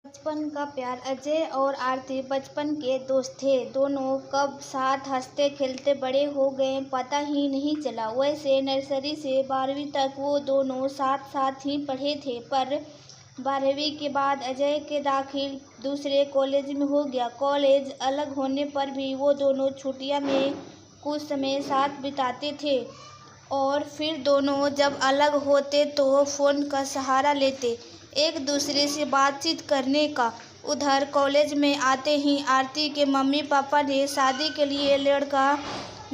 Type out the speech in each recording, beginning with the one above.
बचपन का प्यार। अजय और आरती बचपन के दोस्त थे। दोनों कब साथ हंसते खेलते बड़े हो गए पता ही नहीं चला। वैसे नर्सरी से 12वीं तक वो दोनों साथ साथ ही पढ़े थे, पर 12वीं के बाद अजय के दाखिल दूसरे कॉलेज में हो गया। कॉलेज अलग होने पर भी वो दोनों छुट्टियां में कुछ समय साथ बिताते थे और फिर दोनों जब अलग होते तो फ़ोन का सहारा लेते एक दूसरे से बातचीत करने का। उधर कॉलेज में आते ही आरती के मम्मी पापा ने शादी के लिए लड़का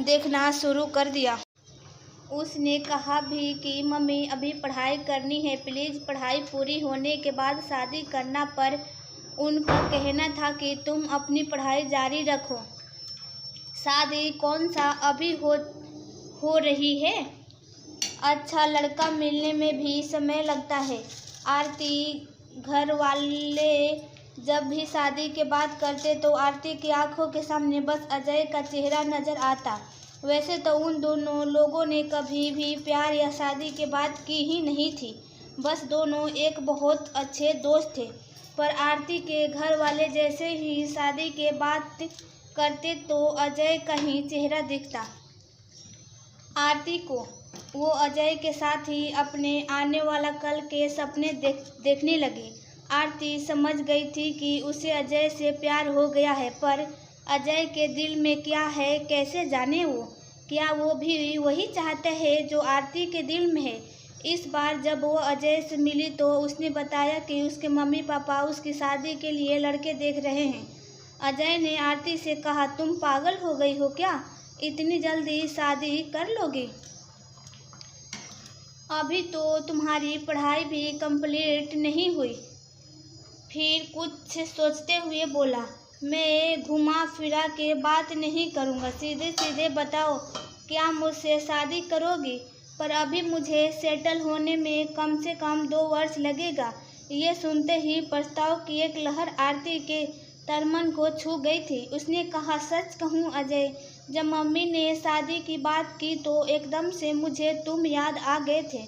देखना शुरू कर दिया। उसने कहा भी कि मम्मी अभी पढ़ाई करनी है, प्लीज़ पढ़ाई पूरी होने के बाद शादी करना, पर उनका कहना था कि तुम अपनी पढ़ाई जारी रखो, शादी कौन सा अभी हो रही है, अच्छा लड़का मिलने में भी समय लगता है। आरती घर वाले जब भी शादी की बात करते तो आरती की आंखों के सामने बस अजय का चेहरा नजर आता। वैसे तो उन दोनों लोगों ने कभी भी प्यार या शादी की बात की ही नहीं थी, बस दोनों एक बहुत अच्छे दोस्त थे। पर आरती के घर वाले जैसे ही शादी की बात करते तो अजय का ही चेहरा दिखता आरती को। वो अजय के साथ ही अपने आने वाला कल के सपने देखने लगी। आरती समझ गई थी कि उसे अजय से प्यार हो गया है, पर अजय के दिल में क्या है कैसे जाने वो। क्या वो भी वही चाहता है जो आरती के दिल में है। इस बार जब वो अजय से मिली तो उसने बताया कि उसके मम्मी पापा उसकी शादी के लिए लड़के देख रहे हैं। अजय ने आरती से कहा, तुम पागल हो गई हो क्या, इतनी जल्दी शादी कर लोगी, अभी तो तुम्हारी पढ़ाई भी कंप्लीट नहीं हुई। फिर कुछ सोचते हुए बोला, मैं घुमा फिरा के बात नहीं करूँगा, सीधे सीधे बताओ क्या मुझसे शादी करोगी, पर अभी मुझे सेटल होने में कम से कम 2 वर्ष लगेगा। ये सुनते ही प्रस्ताव की एक लहर आरती के तन को छू गई थी। उसने कहा, सच कहूँ अजय, जब मम्मी ने शादी की बात की तो एकदम से मुझे तुम याद आ गए थे।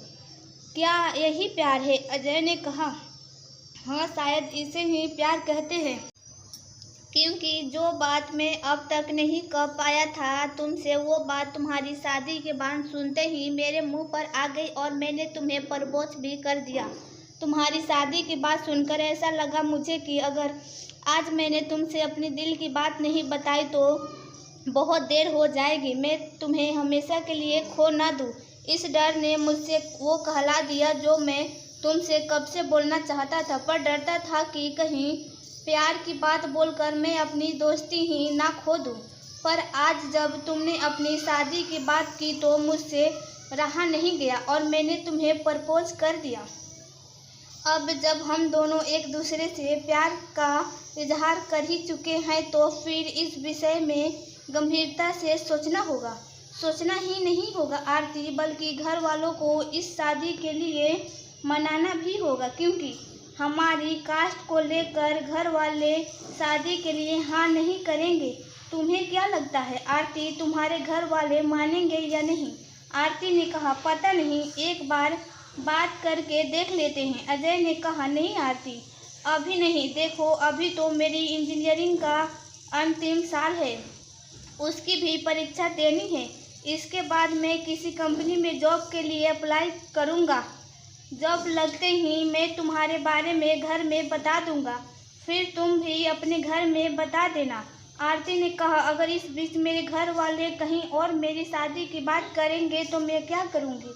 क्या यही प्यार है? अजय ने कहा, हाँ शायद इसे ही प्यार कहते हैं, क्योंकि जो बात मैं अब तक नहीं कह पाया था तुमसे, वो बात तुम्हारी शादी के बाद सुनते ही मेरे मुंह पर आ गई और मैंने तुम्हें प्रपोज भी कर दिया। तुम्हारी शादी की बात सुनकर ऐसा लगा मुझे कि अगर आज मैंने तुमसे अपने दिल की बात नहीं बताई तो बहुत देर हो जाएगी, मैं तुम्हें हमेशा के लिए खो ना दूँ। इस डर ने मुझसे वो कहला दिया जो मैं तुमसे कब से बोलना चाहता था, पर डरता था कि कहीं प्यार की बात बोलकर मैं अपनी दोस्ती ही ना खो दूँ। पर आज जब तुमने अपनी शादी की बात की तो मुझसे रहा नहीं गया और मैंने तुम्हें प्रपोज कर दिया। अब जब हम दोनों एक दूसरे से प्यार का इजहार कर ही चुके हैं तो फिर इस विषय में गंभीरता से सोचना होगा। सोचना ही नहीं होगा आरती, बल्कि घर वालों को इस शादी के लिए मनाना भी होगा, क्योंकि हमारी कास्ट को लेकर घर वाले शादी के लिए हाँ नहीं करेंगे। तुम्हें क्या लगता है आरती, तुम्हारे घर वाले मानेंगे या नहीं? आरती ने कहा, पता नहीं, एक बार बात करके देख लेते हैं। अजय ने कहा, नहीं आरती, अभी नहीं, देखो अभी तो मेरी इंजीनियरिंग का अंतिम साल है, उसकी भी परीक्षा देनी है। इसके बाद मैं किसी कंपनी में जॉब के लिए अप्लाई करूँगा। जॉब लगते ही मैं तुम्हारे बारे में घर में बता दूँगा, फिर तुम भी अपने घर में बता देना। आरती ने कहा, अगर इस बीच मेरे घर वाले कहीं और मेरी शादी की बात करेंगे तो मैं क्या करूँगी?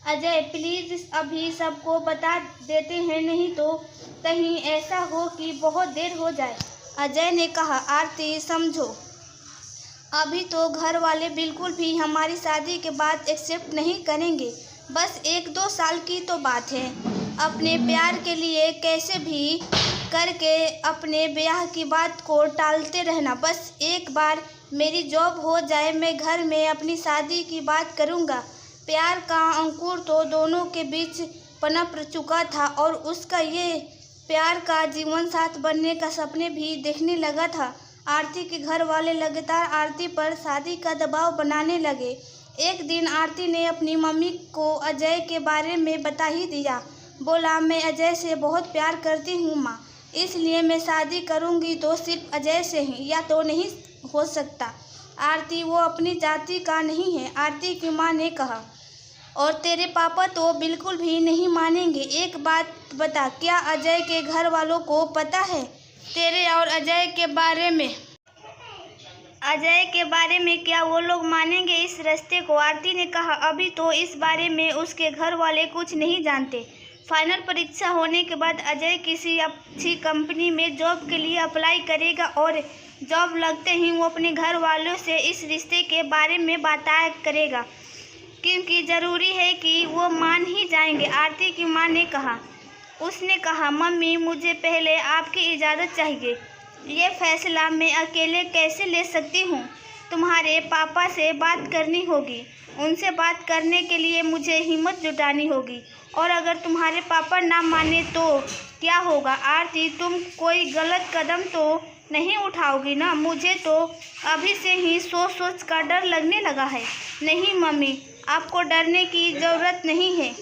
अजय प्लीज़ अभी सबको बता देते हैं, नहीं तो कहीं ऐसा हो कि बहुत देर हो जाए। अजय ने कहा, आरती समझो, अभी तो घर वाले बिल्कुल भी हमारी शादी के बाद एक्सेप्ट नहीं करेंगे, बस 1-2 साल की तो बात है। अपने प्यार के लिए कैसे भी करके अपने ब्याह की बात को टालते रहना। बस एक बार मेरी जॉब हो जाए, मैं घर में अपनी शादी की बात करूँगा। प्यार का अंकुर तो दोनों के बीच पनप चुका था और उसका ये प्यार का जीवन साथ बनने का सपने भी देखने लगा था। आरती के घर वाले लगातार आरती पर शादी का दबाव बनाने लगे। एक दिन आरती ने अपनी मम्मी को अजय के बारे में बता ही दिया। बोला, मैं अजय से बहुत प्यार करती हूँ माँ, इसलिए मैं शादी करूँगी तो सिर्फ अजय से ही, या तो नहीं हो सकता आरती, वो अपनी जाति का नहीं है, आरती की माँ ने कहा। और तेरे पापा तो बिल्कुल भी नहीं मानेंगे। एक बात बता, क्या अजय के घर वालों को पता है तेरे और अजय के बारे में? अजय के बारे में क्या वो लोग मानेंगे इस रिश्ते को? आरती ने कहा, अभी तो इस बारे में उसके घर वाले कुछ नहीं जानते। फाइनल परीक्षा होने के बाद अजय किसी अच्छी कंपनी में जॉब के लिए अप्लाई करेगा और जॉब लगते ही वो अपने घर वालों से इस रिश्ते के बारे में बातें करेगा, क्योंकि ज़रूरी है कि वो मान ही जाएंगे, आरती की माँ ने कहा। उसने कहा, मम्मी मुझे पहले आपकी इजाज़त चाहिए। ये फैसला मैं अकेले कैसे ले सकती हूँ? तुम्हारे पापा से बात करनी होगी। उनसे बात करने के लिए मुझे हिम्मत जुटानी होगी, और अगर तुम्हारे पापा ना माने तो क्या होगा? आरती, तुम कोई गलत कदम तो नहीं उठाओगी ना? मुझे तो अभी से ही सोच कर डर लगने लगा है। नहीं मम्मी, आपको डरने की ज़रूरत नहीं है।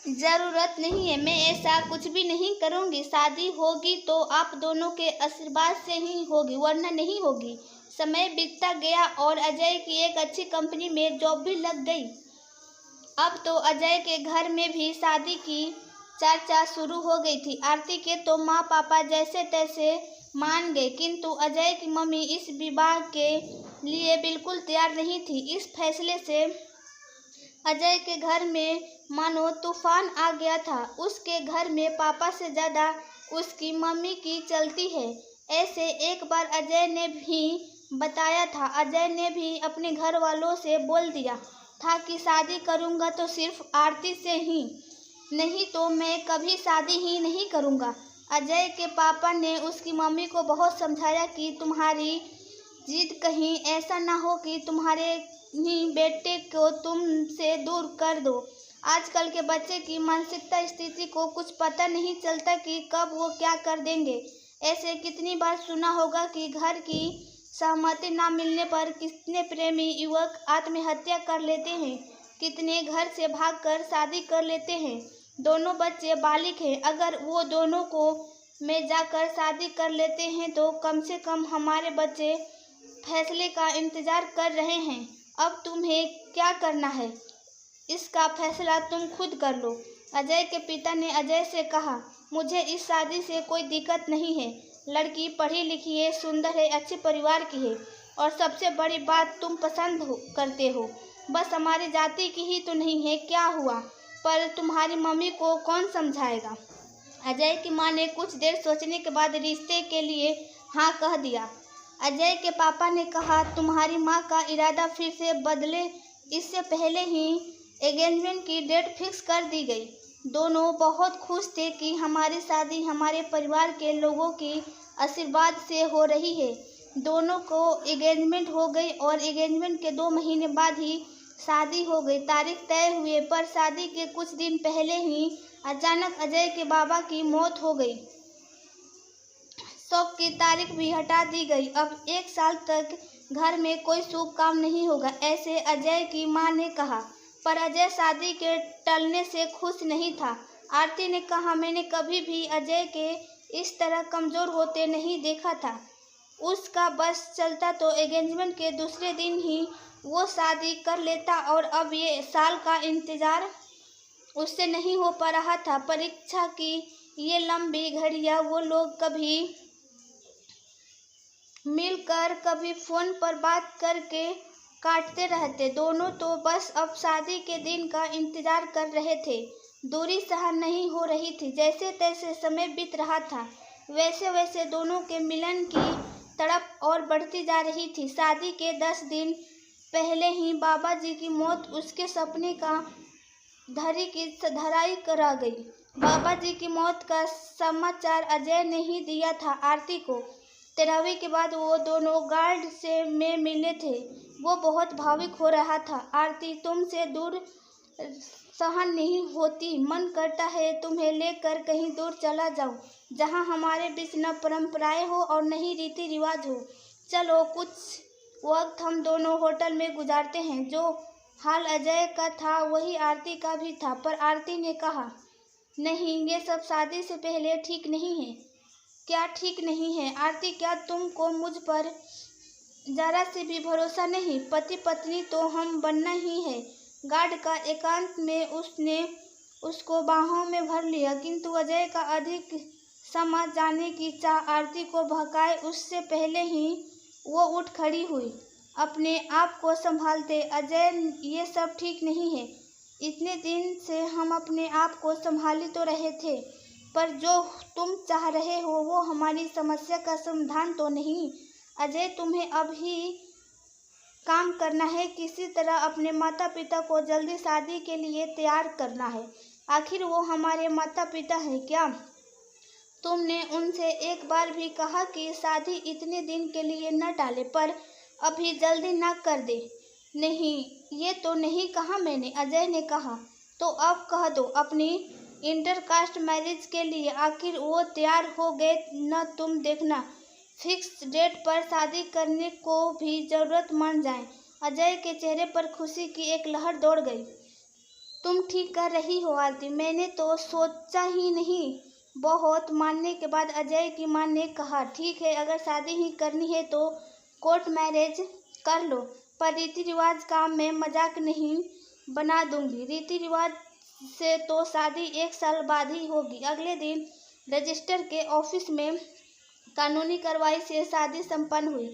ज़रूरत नहीं है, मैं ऐसा कुछ भी नहीं करूँगी। शादी होगी तो आप दोनों के आशीर्वाद से ही होगी, वरना नहीं होगी। समय बीतता गया और अजय की एक अच्छी कंपनी में जॉब भी लग गई। अब तो अजय के घर में भी शादी की चर्चा शुरू हो गई थी। आरती के तो माँ पापा जैसे तैसे मान गए, किंतु अजय की मम्मी इस विवाह के लिए बिल्कुल तैयार नहीं थी। इस फैसले से अजय के घर में मानो तूफान आ गया था। उसके घर में पापा से ज़्यादा उसकी मम्मी की चलती है। ऐसे एक बार अजय ने भी बताया था। अजय ने भी अपने घर वालों से बोल दिया था कि शादी करूँगा तो सिर्फ आरती से ही, नहीं तो मैं कभी शादी ही नहीं करूँगा। अजय के पापा ने उसकी मम्मी को बहुत समझाया कि तुम्हारी जिद कहीं ऐसा ना हो कि तुम्हारे ही बेटे को तुमसे दूर कर दो। आजकल के बच्चे की मानसिकता स्थिति को कुछ पता नहीं चलता कि कब वो क्या कर देंगे। ऐसे कितनी बार सुना होगा कि घर की सहमति ना मिलने पर कितने प्रेमी युवक आत्महत्या कर लेते हैं, कितने घर से भागकर शादी कर लेते हैं। दोनों बच्चे बालिग हैं। अगर वो दोनों को में जाकर शादी कर लेते हैं तो कम से कम हमारे बच्चे फैसले का इंतज़ार कर रहे हैं। अब तुम्हें क्या करना है, इसका फैसला तुम खुद कर लो। अजय के पिता ने अजय से कहा, मुझे इस शादी से कोई दिक्कत नहीं है। लड़की पढ़ी लिखी है, सुंदर है, अच्छे परिवार की है, और सबसे बड़ी बात तुम पसंद करते हो। बस हमारी जाति की ही तो नहीं है, क्या हुआ? पर तुम्हारी मम्मी को कौन समझाएगा? अजय की माँ ने कुछ देर सोचने के बाद रिश्ते के लिए हाँ कह दिया। अजय के पापा ने कहा, तुम्हारी माँ का इरादा फिर से बदले, इससे पहले ही एंगेजमेंट की डेट फिक्स कर दी गई। दोनों बहुत खुश थे कि हमारी शादी हमारे परिवार के लोगों की आशीर्वाद से हो रही है। दोनों को एंगेजमेंट हो गई और एंगेजमेंट के 2 महीने बाद ही शादी हो गई। तारीख तय हुए पर शादी के कुछ दिन पहले ही अचानक अजय के बाबा की मौत हो गई। शोक की तारीख भी हटा दी गई। अब 1 साल तक घर में कोई शुभ काम नहीं होगा, ऐसे अजय की माँ ने कहा। पर अजय शादी के टलने से खुश नहीं था। आरती ने कहा, मैंने कभी भी अजय के इस तरह कमज़ोर होते नहीं देखा था। उसका बस चलता तो एंगेजमेंट के दूसरे दिन ही वो शादी कर लेता, और अब ये साल का इंतज़ार उससे नहीं हो पा रहा था। परीक्षा की ये लंबी घड़ियाँ वो लोग कभी मिलकर कभी फ़ोन पर बात करके काटते रहते। दोनों तो बस अब शादी के दिन का इंतज़ार कर रहे थे। दूरी सहन नहीं हो रही थी। जैसे तैसे समय बीत रहा था, वैसे वैसे दोनों के मिलन की तड़प और बढ़ती जा रही थी। शादी के 10 दिन पहले ही बाबा जी की मौत उसके सपने का धरी की धराई करा गई। बाबा जी की मौत का समाचार अजय ने ही दिया था आरती को। 13वीं के बाद वो दोनों गार्ड से में मिले थे। वो बहुत भावुक हो रहा था। आरती, तुमसे दूर सहन नहीं होती। मन करता है तुम्हें लेकर कहीं दूर चला जाऊं, जहां हमारे बीच न परंपराएं हो और न ही रीति रिवाज हो। चलो कुछ वक्त हम दोनों होटल में गुजारते हैं। जो हाल अजय का था वही आरती का भी था। पर आरती ने कहा, नहीं, ये सब शादी से पहले ठीक नहीं है। क्या ठीक नहीं है? आरती, क्या तुमको मुझ पर जरा से भी भरोसा नहीं? पति पत्नी तो हम बनना ही है। गार्ड का एकांत में उसने उसको बाहों में भर लिया, किंतु अजय का अधिक समझ जाने की चाह आरती को भड़काए उससे पहले ही वो उठ खड़ी हुई। अपने आप को संभालते, अजय ये सब ठीक नहीं है। इतने दिन से हम अपने आप को संभाली तो रहे थे, पर जो तुम चाह रहे हो वो हमारी समस्या का समाधान तो नहीं। अजय, तुम्हें अभी काम करना है, किसी तरह अपने माता पिता को जल्दी शादी के लिए तैयार करना है। आखिर वो हमारे माता पिता हैं क्या? तुमने उनसे एक बार भी कहा कि शादी इतने दिन के लिए न टाले, पर अभी जल्दी न कर दे? नहीं, ये तो नहीं कहा मैंने, अजय ने कहा। तो अब कह दो अपनी इंटरकास्ट मैरिज के लिए। आखिर वो तैयार हो गए न? तुम देखना फिक्स डेट पर शादी करने को भी जरूरत मान जाए। अजय के चेहरे पर खुशी की एक लहर दौड़ गई। तुम ठीक कर रही हो आरती, मैंने तो सोचा ही नहीं। बहुत मानने के बाद अजय की मां ने कहा, ठीक है, अगर शादी ही करनी है तो कोर्ट मैरिज कर लो, पर रीति रिवाज का मैं मजाक नहीं बना दूंगी। रीति रिवाज से तो शादी 1 साल बाद ही होगी। अगले दिन रजिस्टर के ऑफिस में कानूनी कार्रवाई से शादी संपन्न हुई।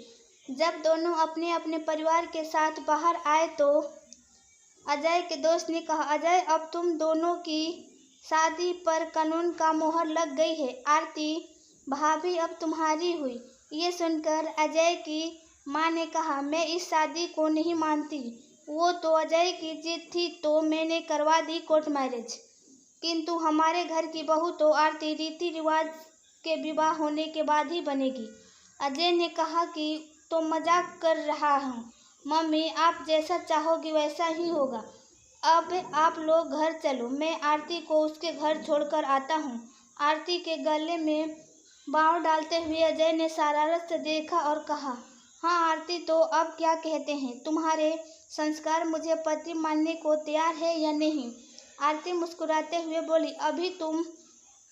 जब दोनों अपने अपने परिवार के साथ बाहर आए तो अजय के दोस्त ने कहा, अजय, अब तुम दोनों की शादी पर कानून का मोहर लग गई है। आरती भाभी अब तुम्हारी हुई। ये सुनकर अजय की मां ने कहा, मैं इस शादी को नहीं मानती। वो तो अजय की जिद थी तो मैंने करवा दी कोर्ट मैरिज, किंतु हमारे घर की बहू तो आरती रीति रिवाज के विवाह होने के बाद ही बनेगी। अजय ने कहा कि तो मजाक कर रहा हूँ मम्मी, आप जैसा चाहोगी वैसा ही होगा। अब आप लोग घर चलो, मैं आरती को उसके घर छोड़कर आता हूँ। आरती के गले में बाँव डालते हुए अजय ने शरारत से देखा और कहा, हाँ आरती, तो अब क्या कहते हैं तुम्हारे संस्कार? मुझे पति मानने को तैयार है या नहीं? आरती मुस्कुराते हुए बोली, अभी तुम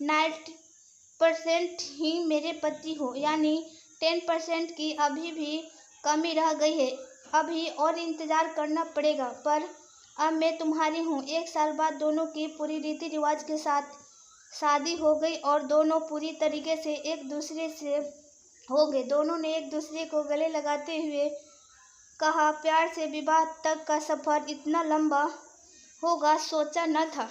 90% ही मेरे पति हो, यानी 10% की अभी भी कमी रह गई है। अभी और इंतजार करना पड़ेगा, पर अब मैं तुम्हारी हूँ। 1 साल बाद दोनों की पूरी रीति रिवाज के साथ शादी हो गई और दोनों पूरी तरीके से एक दूसरे से हो गए। दोनों ने एक दूसरे को गले लगाते हुए कहा, प्यार से विवाह तक का सफ़र इतना लंबा होगा सोचा न था।